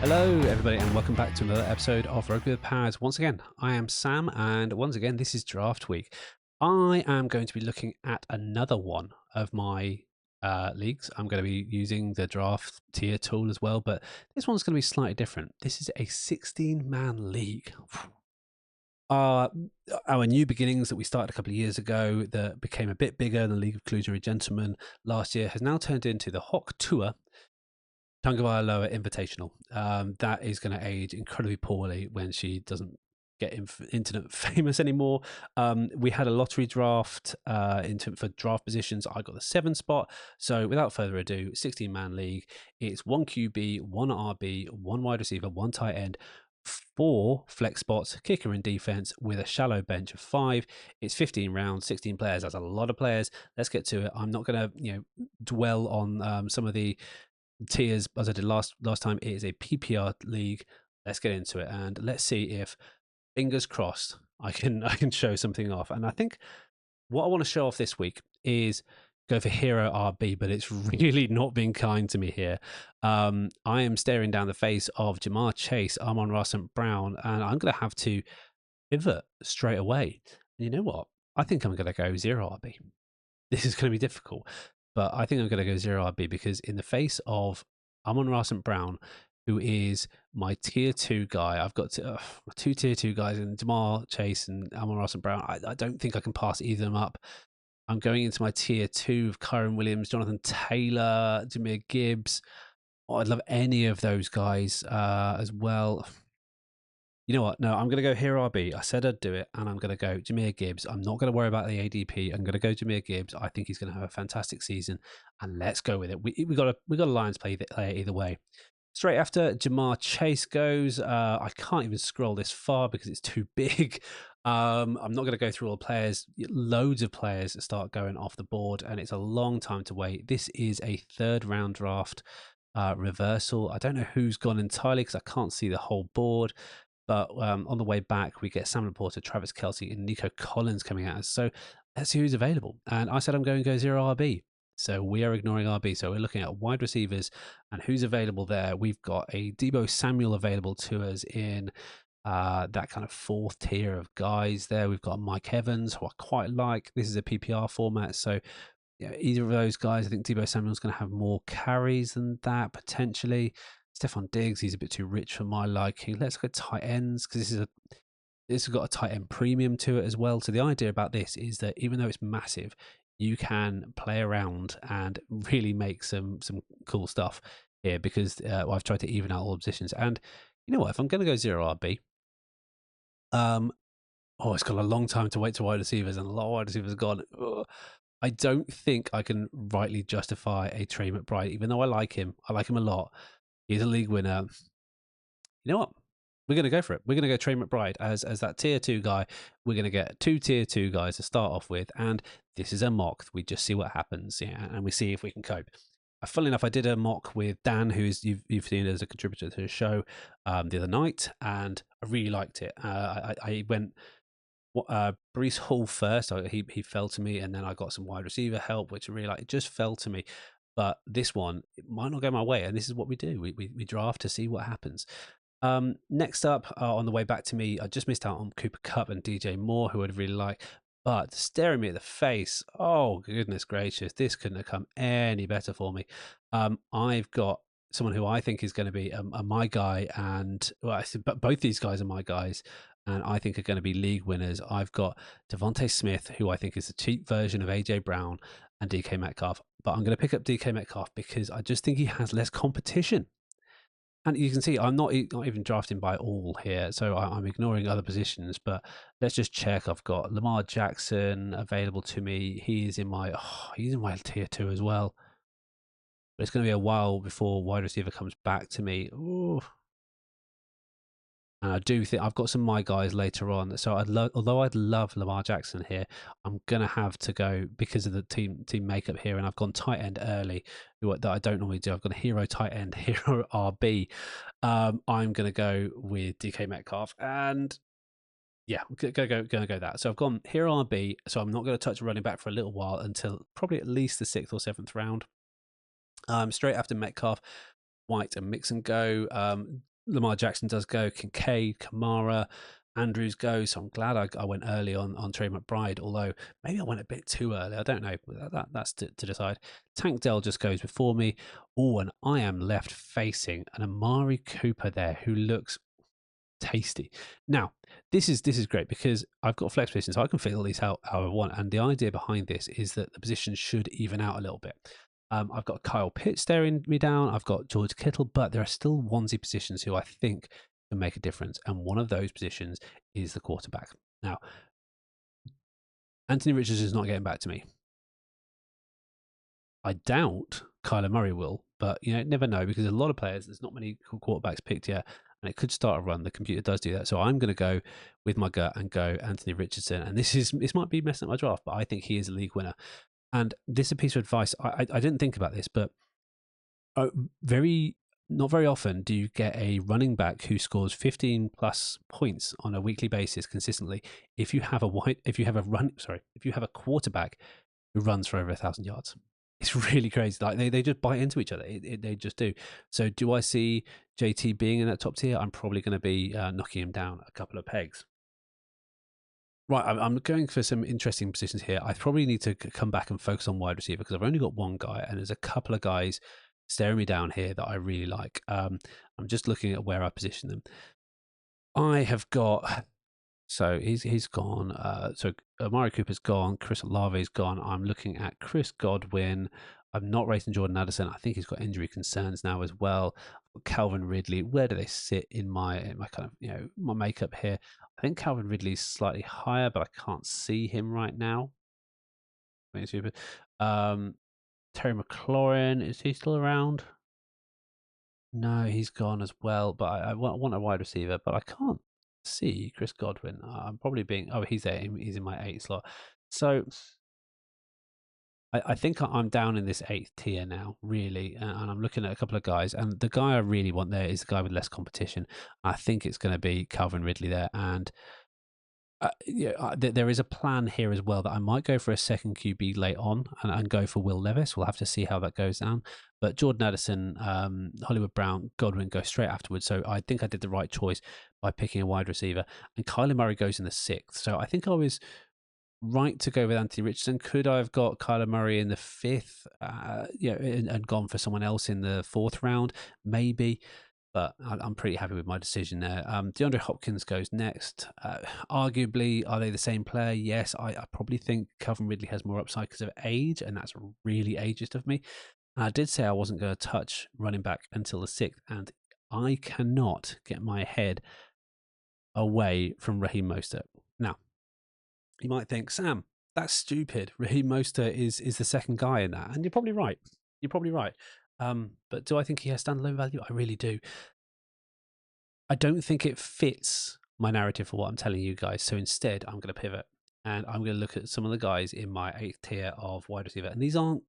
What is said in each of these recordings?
Hello, everybody, and welcome back to another episode of Rugby with Powers. Once again, I am Sam, and once again, this is Draft Week. I am going to be looking at another one of my leagues. I'm going to be using the draft tier tool as well, but this one's going to be slightly different. This is a 16-man league. Our new beginnings that we started a couple of years ago that became a bit bigger than the League of Cluesery Gentlemen last year has now turned into the Hock Tour Tungavailoa Invitational. That is going to age incredibly poorly when she doesn't get internet famous anymore. We had a lottery draft for draft positions. I got the 7 spot. So without further ado, 16-man league. It's 1 QB, 1 RB, 1 wide receiver, 1 tight end, 4 flex spots, kicker and defense with a shallow bench of 5. It's 15 rounds, 16 players. That's a lot of players. Let's get to it. I'm not going to dwell on some of the tiers as I did last time. It is a PPR league. Let's get into it and let's see if, fingers crossed, I can show something off. And I think what I want to show off this week is go for Hero RB, but it's really not being kind to me here. I am staring down the face of Jamar Chase, Amon-Ra St. Brown, and I'm going to have to pivot straight away. And you know what? I think I'm going to go 0 RB. This is going to be difficult, but I think I'm going to go 0 RB because in the face of Amon-Ra St. Brown, who is my tier 2 guy, I've got 2 tier 2 guys in Jamar Chase and Amon-Ra St. Brown. I don't think I can pass either of them up. I'm going into my tier 2 of Kyron Williams, Jonathan Taylor, Jahmyr Gibbs. I'd love any of those guys as well. You know what? No, I'm going to go Hero RB. I said I'd do it, and I'm going to go Jahmyr Gibbs. I'm not going to worry about the ADP. I'm going to go Jahmyr Gibbs. I think he's going to have a fantastic season, and let's go with it. We got a Lions player either way. Straight after Jamar Chase goes, I can't even scroll this far because it's too big. I'm not going to go through all the players. Loads of players start going off the board, and it's a long time to wait. This is a 3rd round draft reversal. I don't know who's gone entirely because I can't see the whole board. But on the way back, we get Sam Laporta, Travis Kelce, and Nico Collins coming at us. So let's see who's available. And I said I'm going to go 0 RB. So we are ignoring RB. So we're looking at wide receivers and who's available there. We've got a Deebo Samuel available to us in that kind of 4th tier of guys there. We've got Mike Evans, who I quite like. This is a PPR format. So either of those guys, I think Deebo Samuel's going to have more carries than that potentially. Stephon Diggs, he's a bit too rich for my liking. Let's go tight ends because this has got a tight end premium to it as well. So the idea about this is that even though it's massive, you can play around and really make some cool stuff here because I've tried to even out all the positions. And you know what? If I'm going to go 0 RB, it's got a long time to wait to wide receivers, and a lot of wide receivers gone. I don't think I can rightly justify a Trey McBride, even though I like him. I like him a lot. He's a league winner. You know what? We're going to go for it. We're going to go Trey McBride as that tier 2 guy. We're going to get 2 tier 2 guys to start off with. And this is a mock. We just see what happens. Yeah, and we see if we can cope. Funnily enough, I did a mock with Dan, who you've seen as a contributor to the show the other night. And I really liked it. I went Breece Hall first. He fell to me. And then I got some wide receiver help, which I really liked. It just fell to me. But this one, it might not go my way, and this is what we do. We draft to see what happens. Next up, on the way back to me, I just missed out on Cooper Kupp and DJ Moore, who I'd really like. But staring me at the face, oh, goodness gracious, this couldn't have come any better for me. I've got someone who I think is going to be a my guy, and both these guys are my guys, and I think are going to be league winners. I've got Devontae Smith, who I think is a cheap version of AJ Brown, and DK Metcalf. But I'm going to pick up DK Metcalf because I just think he has less competition. And you can see I'm not even drafting by all here, so I'm ignoring other positions. But let's just check. I've got Lamar Jackson available to me. He's in my tier 2 as well. But it's going to be a while before wide receiver comes back to me. Ooh. And I do think I've got some of my guys later on. So although I'd love Lamar Jackson here, I'm gonna have to go because of the team makeup here, and I've gone tight end early, that I don't normally do. I've got a hero tight end, hero RB. I'm gonna go with DK Metcalf, and yeah, gonna go that. So I've gone hero RB. So I'm not gonna touch running back for a little while until probably at least the 6th or 7th round. Straight after Metcalf, White and Mix and Go. Lamar Jackson does go, Kincaid, Kamara, Andrews go. So I'm glad I went early on Trey McBride, although maybe I went a bit too early. I don't know. That's to decide. Tank Dell just goes before me. Oh, and I am left facing an Amari Cooper there who looks tasty. Now, this is great because I've got flex positions, so I can fill these out how I want. And the idea behind this is that the positions should even out a little bit. I've got Kyle Pitts staring me down. I've got George Kittle, but there are still onesie positions who I think can make a difference. And one of those positions is the quarterback. Now, Anthony Richardson is not getting back to me. I doubt Kyler Murray will, but never know because a lot of players, there's not many quarterbacks picked yet, and it could start a run. The computer does do that, so I'm going to go with my gut and go Anthony Richardson. And this might be messing up my draft, but I think he is a league winner. And this is a piece of advice. I didn't think about this, but not very often do you get a running back who scores 15 plus points on a weekly basis consistently. If you have a quarterback who runs for over 1,000 yards. It's really crazy. Like they just bite into each other. They just do. So do I see JT being in that top tier? I'm probably going to be knocking him down a couple of pegs. Right, I'm going for some interesting positions here. I probably need to come back and focus on wide receiver because I've only got one guy, and there's a couple of guys staring me down here that I really like. I'm just looking at where I position them. I have got. So he's gone. So Amari Cooper's gone. Chris Olave's gone. I'm looking at Chris Godwin. I'm not racing Jordan Addison. I think he's got injury concerns now as well. Calvin Ridley. Where do they sit in my kind of my makeup here? I think Calvin Ridley's slightly higher, but I can't see him right now. Terry McLaurin, is he still around? No, he's gone as well. But I want a wide receiver, but I can't see Chris Godwin. I'm probably being. Oh, he's there. He's in my 8th slot. So I think I'm down in this 8th tier now, really, and I'm looking at a couple of guys. And the guy I really want there is the guy with less competition. I think it's going to be Calvin Ridley there, and there is a plan here as well that I might go for a second QB late on and go for Will Levis. We'll have to see how that goes down. But Jordan Addison, Hollywood Brown, Godwin go straight afterwards. So I think I did the right choice by picking a wide receiver. And Kyler Murray goes in the 6th. So I think I was right to go with Anthony Richardson. Could I have got Kyler Murray in the 5th, and gone for someone else in the 4th round? Maybe. But I'm pretty happy with my decision there. DeAndre Hopkins goes next. Arguably, are they the same player? Yes, I probably think Calvin Ridley has more upside because of age, and that's really ageist of me. And I did say I wasn't going to touch running back until the 6th, and I cannot get my head away from Raheem Mostert. Now, you might think, Sam, that's stupid. Raheem Mostert is the second guy in that, and you're probably right. You're probably right. But do I think he has standalone value? I really do. I don't think it fits my narrative for what I'm telling you guys. So instead, I'm going to pivot and I'm going to look at some of the guys in my 8th tier of wide receiver. And these aren't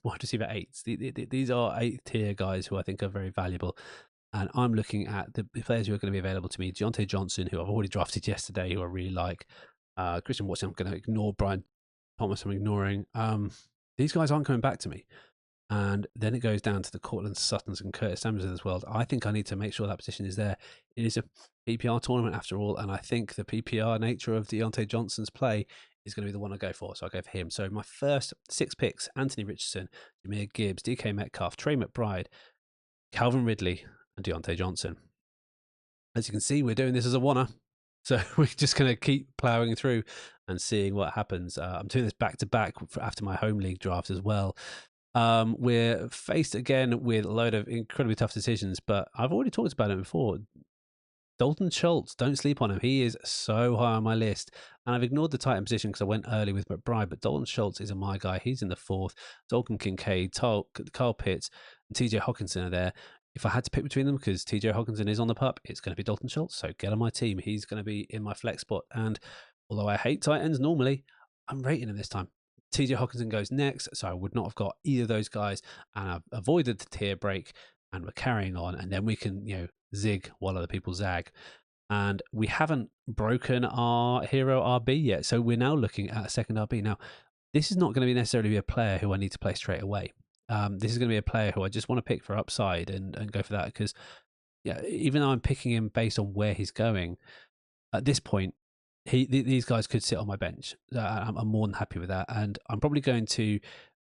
wide receiver 8s. These are 8th tier guys who I think are very valuable. And I'm looking at the players who are going to be available to me. Deontay Johnson, who I've already drafted yesterday, who I really like. Christian Watson, I'm going to ignore. Brian Thomas, I'm ignoring. These guys aren't coming back to me. And then it goes down to the Cortland Suttons and Curtis Samuels of this world. I think I need to make sure that position is there. It is a PPR tournament after all, and I think the PPR nature of Deontay Johnson's play is going to be the one I go for. So I go for him. So my first 6 picks: Anthony Richardson, Jahmyr Gibbs, DK Metcalf, Trey McBride, Calvin Ridley, and Deontay Johnson. As you can see, we're doing this as a wanna. So we're just going to keep plowing through and seeing what happens. I'm doing this back to back after my home league draft as well. We're faced again with a load of incredibly tough decisions, but I've already talked about it before. Dalton Schultz, don't sleep on him. He is so high on my list. And I've ignored the tight end position because I went early with McBride, but Dalton Schultz is my guy. He's in the 4th. Dalton Kincaid, Kyle Pitts, and TJ Hawkinson are there. If I had to pick between them, because TJ Hawkinson is on the pup, it's going to be Dalton Schultz. So get on my team. He's going to be in my flex spot. And although I hate tight ends normally, I'm rating him this time. TJ Hawkinson goes next, so I would not have got either of those guys, and I've avoided the tier break, and we're carrying on, and then we can, zig while other people zag. And we haven't broken our hero RB yet, so we're now looking at a second RB. Now, this is not going to be necessarily a player who I need to play straight away. This is going to be a player who I just want to pick for upside and go for that, because yeah, even though I'm picking him based on where he's going, at this point, these guys could sit on my bench. I'm more than happy with that, and I'm probably going to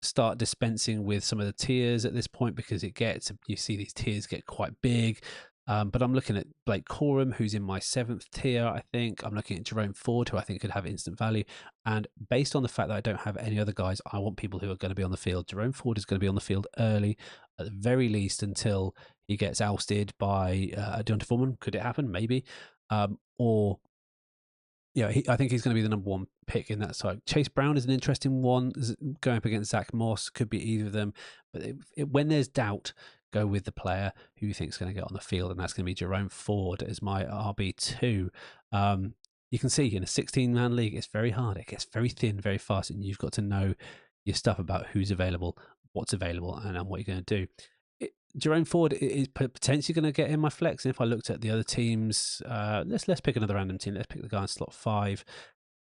start dispensing with some of the tiers at this point because you see these tiers get quite big. But I'm looking at Blake Corum, who's in my 7th tier, I think. I'm looking at Jerome Ford, who I think could have instant value. And based on the fact that I don't have any other guys, I want people who are going to be on the field. Jerome Ford is going to be on the field early, at the very least, until he gets ousted by Deontay Foreman. Could it happen? Maybe. Or yeah, I think he's going to be the number 1 pick in that side. Chase Brown is an interesting one, going up against Zach Moss. Could be either of them. But when there's doubt, go with the player who you think is going to get on the field, and that's going to be Jerome Ford as my RB2. You can see in a 16-man league, it's very hard. It gets very thin very fast, and you've got to know your stuff about who's available, what's available, and what you're going to do. Jerome Ford is potentially going to get in my flex. And if I looked at the other teams, let's pick another random team. Let's pick the guy in slot 5.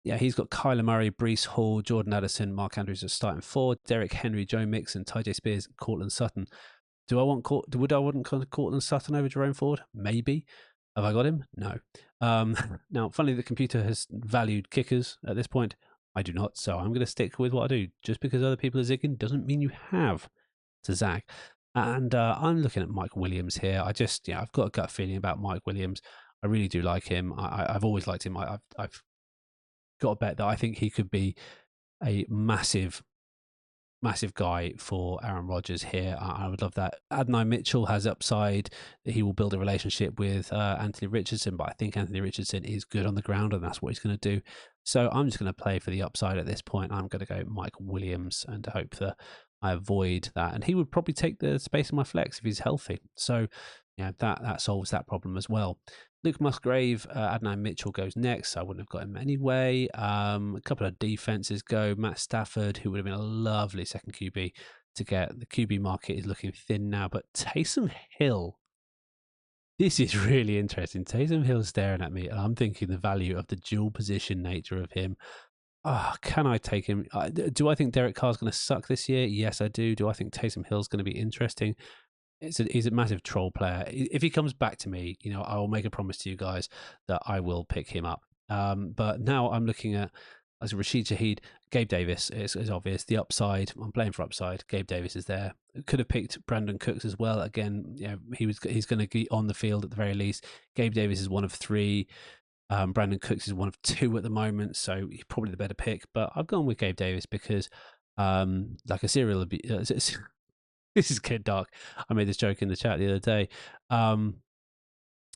Yeah, he's got Kyler Murray, Breece Hall, Jordan Addison, Mark Andrews as starting 4, Derrick Henry, Joe Mixon, Ty Spears, Cortland Sutton. Would I want Cortland Sutton over Jerome Ford? Maybe. Have I got him? No. Now, funnily, the computer has valued kickers at this point. I do not, so I'm going to stick with what I do. Just because other people are zigging doesn't mean you have to zag. And I'm looking at Mike Williams here. I've got a gut feeling about Mike Williams. I really do like him. I've always liked him. I've got a bet that I think he could be a massive guy for Aaron Rodgers here. I would love that. Adonai Mitchell has upside. He will build a relationship with Anthony Richardson, but I think Anthony Richardson is good on the ground, and that's what he's going to do. So I'm just going to play for the upside at this point. I'm going to go Mike Williams and hope that I avoid that. And he would probably take the space in my flex if he's healthy. So yeah, that solves that problem as well. Luke Musgrave, Adonai Mitchell goes next. I wouldn't have got him anyway. A couple of defenses go. Matt Stafford, who would have been a lovely second QB to get. The QB market is looking thin now, but Taysom Hill. This is really interesting. Taysom Hill's staring at me, and I'm thinking the value of the dual position nature of him. Can I take him? Do I think Derek Carr's going to suck this year? Yes, I do. Do I think Taysom Hill's going to be interesting? He's a massive troll player. If he comes back to me, I will make a promise to you guys that I will pick him up. But now I'm looking at, as Rashid Shaheed, Gabe Davis is obvious. The upside, I'm playing for upside. Gabe Davis is there. Could have picked Brandon Cooks as well. Again, he's going to be on the field at the very least. Gabe Davis is one of 3. Brandon Cooks is one of 2 at the moment, so he's probably the better pick. But I've gone with Gabe Davis because, like a serial abuse. This is getting dark. I made this joke in the chat the other day.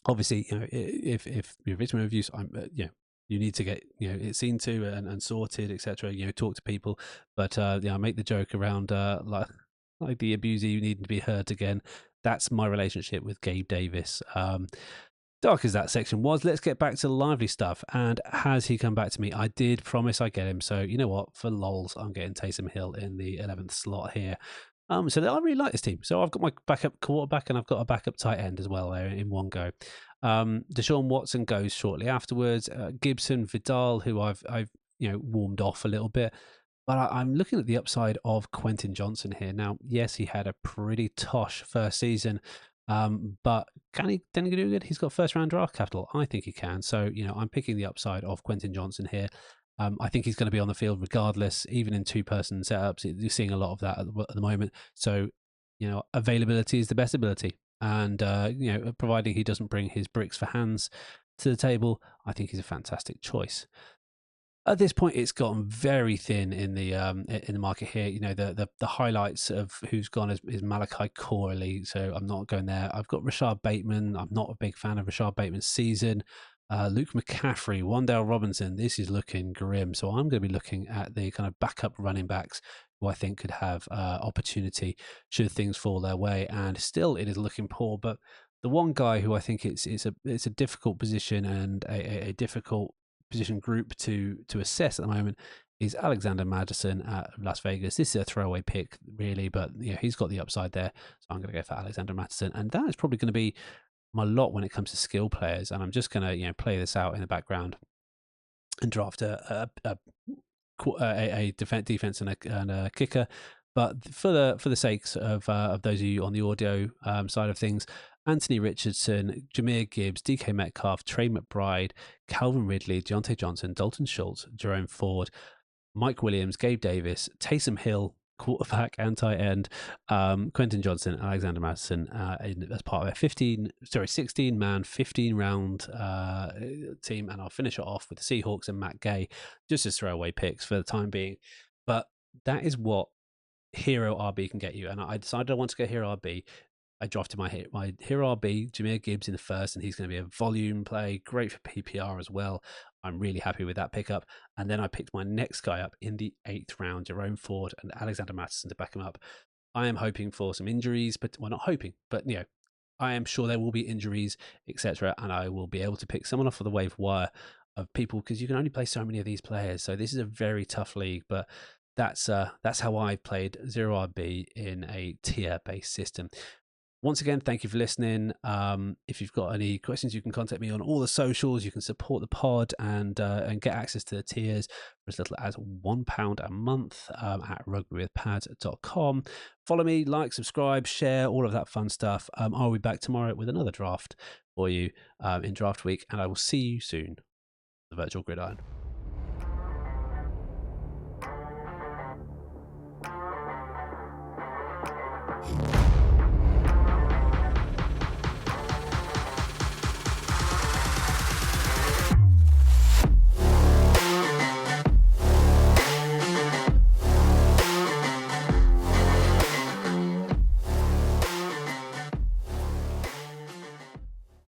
Obviously, if you're victim of abuse, you need to get it seen to and sorted, etc. Talk to people. But I make the joke around like the abuser, you need to be hurt again. That's my relationship with Gabe Davis. Dark as that section was, let's get back to the lively stuff. And has he come back to me? I did promise I'd get him. So you know what? For lols, I'm getting Taysom Hill in the 11th slot here. So I really like this team. So I've got my backup quarterback and I've got a backup tight end as well there in one go. Deshaun Watson goes shortly afterwards. Gibson, Vidal, who I've warmed off a little bit. But I'm looking at the upside of Quentin Johnson here. Now, yes, he had a pretty tosh first season. But can he do good? He's got first round draft capital. I think he can. So, I'm picking the upside of Quentin Johnson here. I think he's going to be on the field regardless, even in 2-person setups. You're seeing a lot of that at the moment. So, availability is the best ability. And, providing he doesn't bring his bricks for hands to the table, I think he's a fantastic choice. At this point, it's gotten very thin in the market here. The highlights of who's gone is Malachi Corley, so I'm not going there. I've got Rashad Bateman. I'm not a big fan of Rashad Bateman's season. Luke McCaffrey, Wan'Dale Robinson. This is looking grim. So I'm going to be looking at the kind of backup running backs who I think could have opportunity should things fall their way. And still, it is looking poor. But the one guy who I think it's a difficult position and a difficult position group to assess at the moment is Alexander Madison at Las Vegas. This is a throwaway pick, really, but he's got the upside there. So I'm going to go for Alexander Madison, and that is probably going to be my lot when it comes to skill players. And I'm just going to play this out in the background and draft a defense and a kicker. But for the sakes of those of you on the audio side of things, Anthony Richardson, Jameer Gibbs, DK Metcalf, Trey McBride, Calvin Ridley, Deontay Johnson, Dalton Schultz, Jerome Ford, Mike Williams, Gabe Davis, Taysom Hill, quarterback and tight end, Quentin Johnson, Alexander Madison, as part of a 16-man, 15-round team. And I'll finish it off with the Seahawks and Matt Gay, just as throwaway picks for the time being. But that is what Hero RB can get you. And I decided I want to go Hero RB. I drafted my Hero RB, Jameer Gibbs, in the first, and he's going to be a volume play, great for PPR as well. I'm really happy with that pickup. And then I picked my next guy up in the 8th round, Jerome Ford and Alexander Mattison, to back him up. I am hoping for some injuries, but well, not hoping, but I am sure there will be injuries, etc., and I will be able to pick someone off of the waiver wire of people, because you can only play so many of these players. So this is a very tough league, but that's how I've played Zero RB in a tier-based system. Once again, thank you for listening. If you've got any questions, you can contact me on all the socials. You can support the pod and get access to the tiers for as little as £1 a month at rugbywithpads.com. Follow me, like, subscribe, share, all of that fun stuff. I'll be back tomorrow with another draft for you in draft week, and I will see you soon, the virtual gridiron.